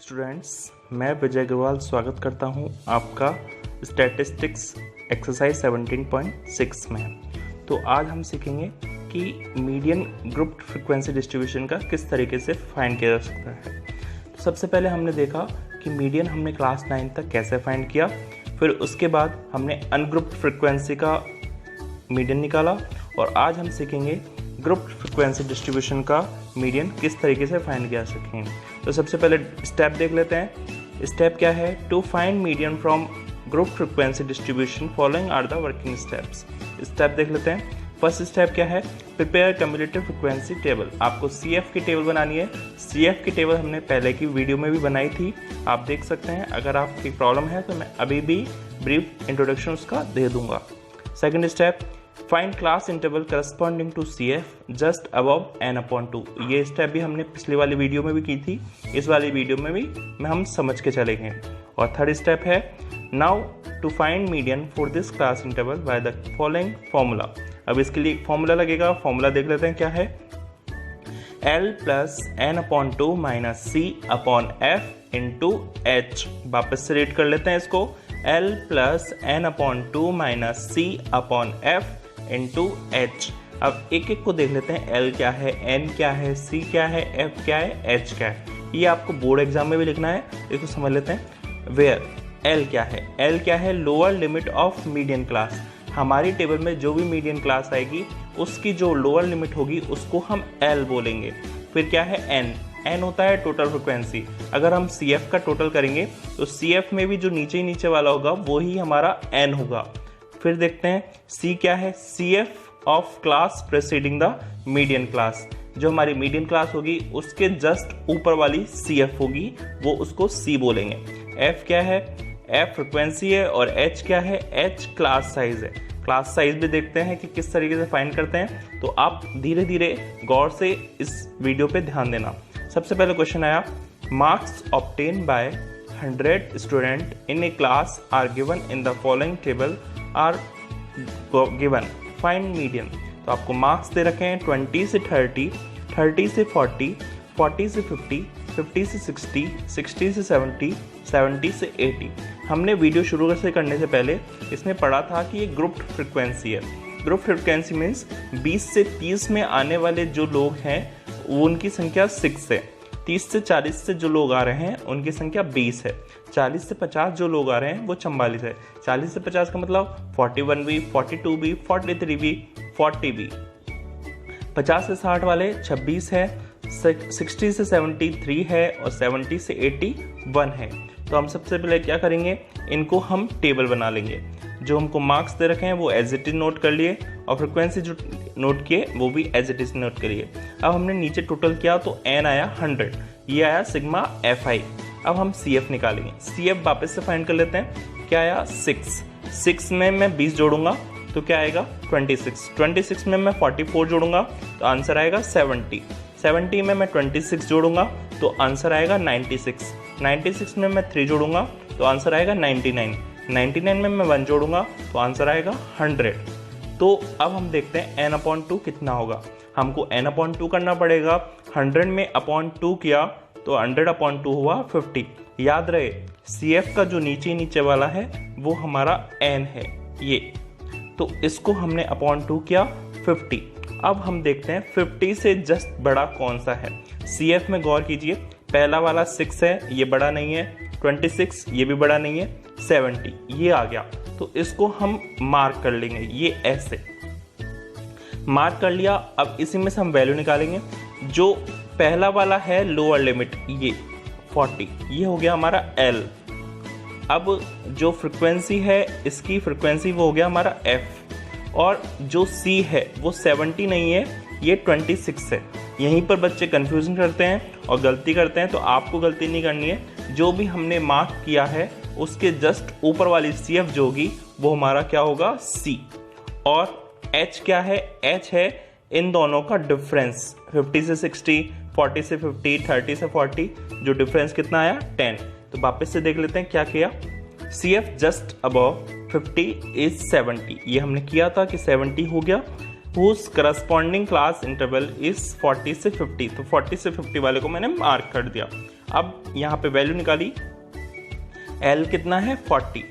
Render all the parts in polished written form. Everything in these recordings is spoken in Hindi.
स्टूडेंट्स, मैं विजय अग्रवाल स्वागत करता हूं आपका स्टैटिस्टिक्स एक्सरसाइज 17.6 में। तो आज हम सीखेंगे कि मीडियन ग्रुप फ्रीक्वेंसी डिस्ट्रीब्यूशन का किस तरीके से फाइंड किया जा सकता है। तो सबसे पहले हमने देखा कि मीडियन हमने क्लास 9 तक कैसे फाइंड किया, फिर उसके बाद हमने अनग्रुप्ड फ्रीक्वेंसी का मीडियन निकाला और आज हम सीखेंगे ग्रुप फ्रीक्वेंसी डिस्ट्रीब्यूशन का मीडियन किस तरीके से फाइंड किया सकें। तो सबसे पहले स्टेप देख लेते हैं। स्टेप क्या है? To find median from group frequency distribution following are the working steps. Step देख लेते हैं। फर्स्ट स्टेप क्या है? Prepare cumulative frequency table. आपको CF की टेबल बनानी है। CF की टेबल हमने पहले की वीडियो में भी बनाई थी, आप देख सकते हैं। अगर आपकी प्रॉब्लम है तो मैं अभी भी ब्रीफ इंट्रोडक्शन उसका दे दूंगा। Second step, find class interval corresponding to CF just above n/2। ये स्टेप भी हमने पिछली वाली वीडियो में भी की थी, इस वाली वीडियो में भी हम समझ के चलेंगे। और थर्ड स्टेप है, now to find median for this class interval by the following formula. अब इसके लिए एक फॉर्मूला लगेगा, फॉर्मूला देख लेते हैं क्या है। L + n/2 - C/F into H। वापस से रीड कर लेते हैं इसको, L + n/2 - C/F into H। अब एक एक को देख लेते हैं। L क्या है, N क्या है, C क्या है, F क्या है, H क्या है। ये आपको बोर्ड एग्जाम में भी लिखना है, इसको समझ लेते हैं। वेयर L क्या है? L क्या है? Lower limit of median class. हमारी टेबल में जो भी मीडियन क्लास आएगी उसकी जो लोअर लिमिट होगी उसको हम L बोलेंगे। फिर क्या है? N होता है टोटल फ्रिक्वेंसी। अगर हम CF का टोटल करेंगे तो CF में भी जो नीचे वाला होगा वो ही हमारा N होगा। फिर देखते हैं C क्या है? CF of class preceding the median class. जो हमारी मीडियन क्लास होगी उसके जस्ट ऊपर वाली CF होगी, वो उसको C बोलेंगे। F क्या है? F फ्रिक्वेंसी है और H क्या है? H क्लास साइज है। क्लास साइज भी देखते हैं कि किस तरीके से फाइंड करते हैं, तो आप धीरे धीरे गौर से इस वीडियो पे ध्यान देना। सबसे पहले क्वेश्चन आया, marks obtain by 100 student in a class are given in the following table are given, find median. तो आपको मार्क्स दे रखे हैं 20 से 30, 30 से 40, 40 से 50, 50 से 60, 60 से 70, 70 से 80। हमने वीडियो शुरू से करने से पहले इसमें पढ़ा था कि ये ग्रुप फ्रीक्वेंसी है। ग्रुप फ्रीक्वेंसी मीन्स 20 से 30 में आने वाले जो लोग हैं वो उनकी संख्या 6 है। 30 से 40 से जो लोग आ रहे हैं उनकी संख्या 20 है। 40 से 50 जो लोग आ रहे हैं वो 44 है। 40 से 50 का मतलब 41 भी, 42 भी, 43 भी, 40 भी। 50 से 60 वाले 26 है, 60 से 73 है और 70 से 81 है। तो हम सबसे पहले क्या करेंगे, इनको हम टेबल बना लेंगे। जो हमको मार्क्स दे रखे हैं वो एज इट इज नोट कर लिए और फ्रिक्वेंसी जो नोट किए वो भी एज इट इज नोट करिए। अब हमने नीचे टोटल किया तो N आया 100, ये आया सिग्मा FI। अब हम CF निकालेंगे। CF वापस से फाइंड कर लेते हैं। क्या आया? 6 में मैं 20 जोड़ूंगा तो क्या आएगा? 26 में मैं 44 जोड़ूंगा तो आंसर आएगा 70 में मैं 26 जोड़ूंगा तो आंसर आएगा 96 में मैं 3 जोड़ूंगा तो आंसर आएगा 99 में मैं 1 जोड़ूंगा तो आंसर आएगा 100। तो अब हम देखते हैं n/2 कितना होगा। हमको n/2 करना पड़ेगा। 100 में /2 किया तो 100/2 हुआ 50। याद रहे CF का जो नीचे वाला है वो हमारा N है ये, तो इसको हमने /2 किया 50। अब हम देखते हैं 50 से जस्ट बड़ा कौन सा है। CF में गौर कीजिए, पहला वाला 6 है, ये बड़ा नहीं है। 26 ये भी बड़ा नहीं है। 70 ये आ गया, तो इसको हम मार्क कर लेंगे। ये ऐसे मार्क कर लिया। अब इसी में से हम वैल्यू निकालेंगे। जो पहला वाला है लोअर लिमिट ये 40, ये हो गया हमारा L। अब जो फ्रिक्वेंसी है इसकी फ्रिक्वेंसी वो हो गया हमारा F। और जो C है वो 70 नहीं है, ये 26 है। यहीं पर बच्चे कंफ्यूजन करते हैं और गलती करते हैं, तो आपको गलती नहीं करनी है। जो भी हमने मार्क किया है उसके जस्ट ऊपर वाली CF जो होगी वो हमारा क्या होगा? C। और H क्या है? H है इन दोनों का डिफरेंस, 50 से 60, 40 से 50, 30 से 40, जो डिफरेंस कितना आया? 10। तो वापस से देख लेते हैं क्या किया। CF जस्ट अबव 50 इज 70, ये हमने किया था कि 70 हो गया। whose corresponding class interval is 40 से 50, तो 40 से 50 वाले को मैंने मार्क कर दिया। अब यहाँ पे वैल्यू निकाली, L कितना है 40,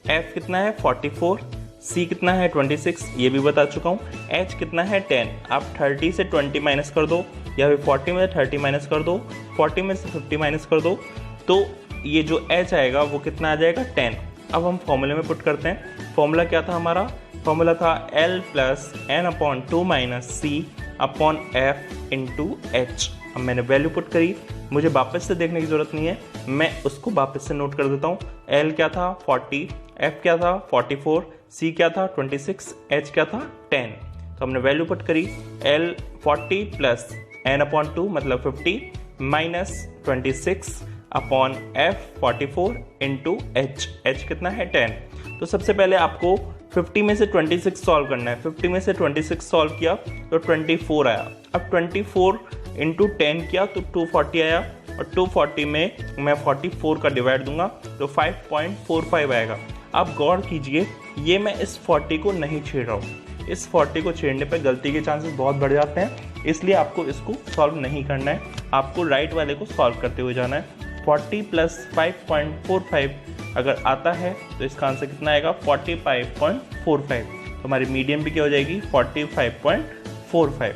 F कितना है 44, C कितना है 26, ये भी बता चुका हूँ, H कितना है 10। आप 30 से 20 माइनस कर दो या फिर 40 में से 30 माइनस कर दो, 40 में से 50 माइनस कर दो, तो ये जो H आएगा वो कितना आ जाएगा 10। अब हम फॉर्मूले में पुट करते हैं। फॉर्मूला क्या था हमारा? फॉर्मूला था L plus n/2 minus C upon F into H। अब मैंने वैल्यू पुट करी, मुझे वापस से देखने की ज़रूरत नहीं है, मैं उसको वापस से नोट कर देता हूँ। L क्या था 40, F क्या था 44, C क्या था 26, H क्या था 10। तो हमने वैल्यू पुट करी, L 40 प्लस n/2 मतलब 50 minus 26 upon F 44 into H कितना है 10। तो सबसे पहले आपको 50 में से 26 सॉल्व करना है। 50 में से 26 सॉल्व किया तो 24 आया। अब 24 इंटू 10 किया तो 240 आया, और 240 में मैं 44 का डिवाइड दूंगा तो 5.45 आएगा। आप गौर कीजिए, ये मैं इस 40 को नहीं छेड़ रहा हूँ। इस 40 को छेड़ने पर गलती के चांसेस बहुत बढ़ जाते हैं, इसलिए आपको इसको सॉल्व नहीं करना है, आपको राइट वाले को सॉल्व करते हुए जाना है। 40 प्लस 5.45 अगर आता है तो इसका आंसर कितना आएगा 45.45। तो हमारी मीडियन भी क्या हो जाएगी 45.45।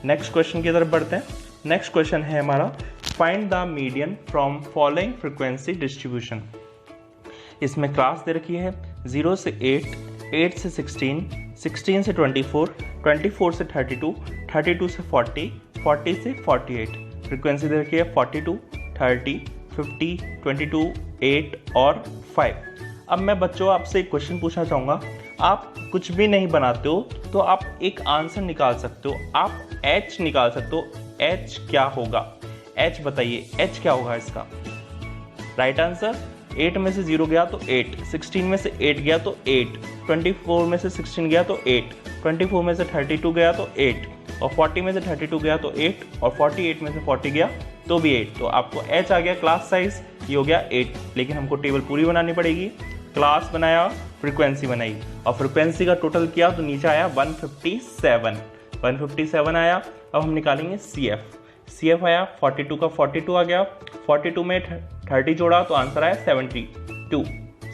नेक्स्ट क्वेश्चन की तरफ बढ़ते हैं। नेक्स्ट क्वेश्चन है हमारा, find the median from following frequency distribution. इसमें क्लास दे रखी है 0 से 8, 8 से 16, 16 से 24, 24 से 32, 32 से 40, 40 से 48। फ्रीक्वेंसी दे रखी है 42, 30, 50, 22, 8 और 5। अब मैं बच्चों आपसे एक क्वेश्चन पूछना चाहूँगा, आप कुछ भी नहीं बनाते हो तो आप एक आंसर निकाल सकते हो, आप H निकाल सकते हो। H क्या होगा? H बताइए, H क्या होगा इसका? राइट आंसर 8 में से 0 गया तो 8, 16 में से 8 गया तो 8, 24 में से 16 गया तो 8, 24 में से 32 गया तो 8, और 40 में से 32 गया तो 8, और 48 में से 40 गया तो भी 8। तो आपको H आ गया क्लास साइज, ये हो गया 8। लेकिन हमको टेबल पूरी बनानी पड़ेगी। क्लास बनाया, फ्रीक्वेंसी बनाई, और फ्रीक्वेंसी का टोटल किया तो नीचे आया 157 आया। अब हम निकालेंगे CF आया 42 का 42 आ गया, 42 में 30 जोड़ा तो आंसर आया 72,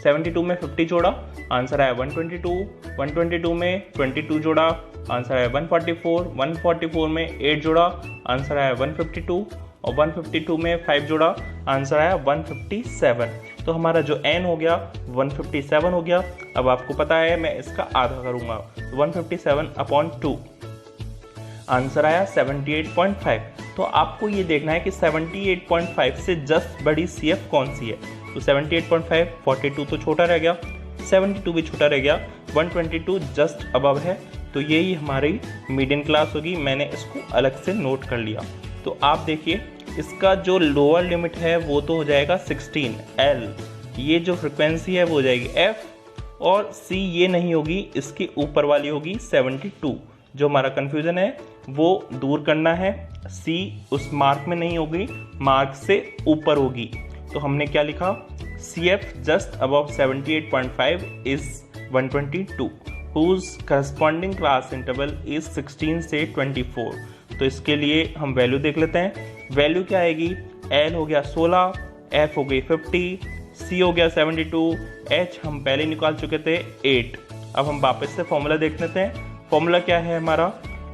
72 में 50 जोड़ा आंसर आया 122, 122 में 22 जोड़ा आंसर आया 144, 144 में 8 जोड़ा आंसर आया 152, और 152 में 5 जोड़ा आंसर आया 157। तो हमारा जो n हो गया 157 हो गया। अब आपको पता है मैं इसका आधा करूंगा, 157/2 आंसर आया 78.5। तो आपको ये देखना है कि 78.5 से जस्ट बड़ी CF कौन सी है। तो 78.5, 42 तो छोटा रह गया, 72 भी छोटा रह गया, 122 जस्ट अबव है, तो यही हमारी मीडियन क्लास होगी। मैंने इसको अलग से नोट कर लिया। तो आप देखिए, इसका जो लोअर लिमिट है वो तो हो जाएगा 16 L, ये जो फ्रिक्वेंसी है वो हो जाएगी F, और C ये नहीं होगी, इसकी ऊपर वाली होगी 72। जो हमारा कन्फ्यूज़न है वो दूर करना है, C उस मार्क में नहीं होगी, मार्क से ऊपर होगी। तो हमने क्या लिखा, CF just above 78.5 is 122 whose corresponding class interval is 16 से 24। तो इसके लिए हम वैल्यू देख लेते हैं। वैल्यू क्या आएगी, L हो गया 16, F हो गई 50, C हो गया 72, H हम पहले निकाल चुके थे 8। अब हम वापस से फॉर्मूला देख लेते हैं। फॉर्मूला क्या है हमारा,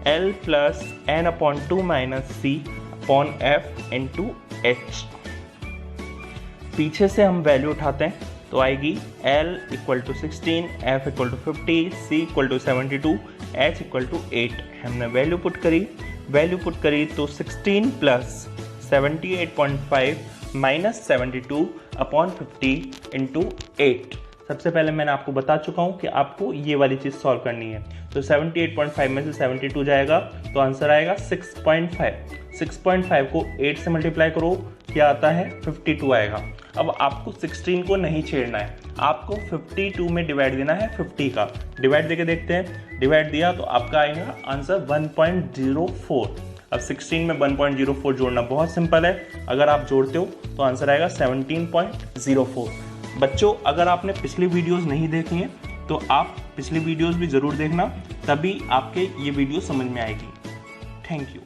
L plus n/2 minus C upon F into H। पीछे से हम वैल्यू उठाते हैं तो आएगी L equal to 16, F equal to 50, C equal to 72, H equal to 8। हमने वैल्यू पुट करी तो 16 प्लस 78.5 माइनस 72 अपॉन 50 इंटू 8। सबसे पहले मैंने आपको बता चुका हूँ कि आपको ये वाली चीज़ सॉल्व करनी है। तो 78.5 में से 72 जाएगा तो आंसर आएगा 6.5। 6.5 को 8 से मल्टीप्लाई करो, क्या आता है 52 आएगा। अब आपको 16 को नहीं छेड़ना है, आपको 52 में डिवाइड देना है 50 का। डिवाइड देके देखते हैं, डिवाइड दिया तो आपका आएगा आंसर 1.04। अब 16 में 1.04 जोड़ना बहुत सिंपल है, अगर आप जोड़ते हो तो आंसर आएगा 17.04। बच्चों, अगर आपने पिछली वीडियोस नहीं देखी हैं तो आप पिछली वीडियोस भी ज़रूर देखना, तभी आपके ये वीडियो समझ में आएगी। Thank you.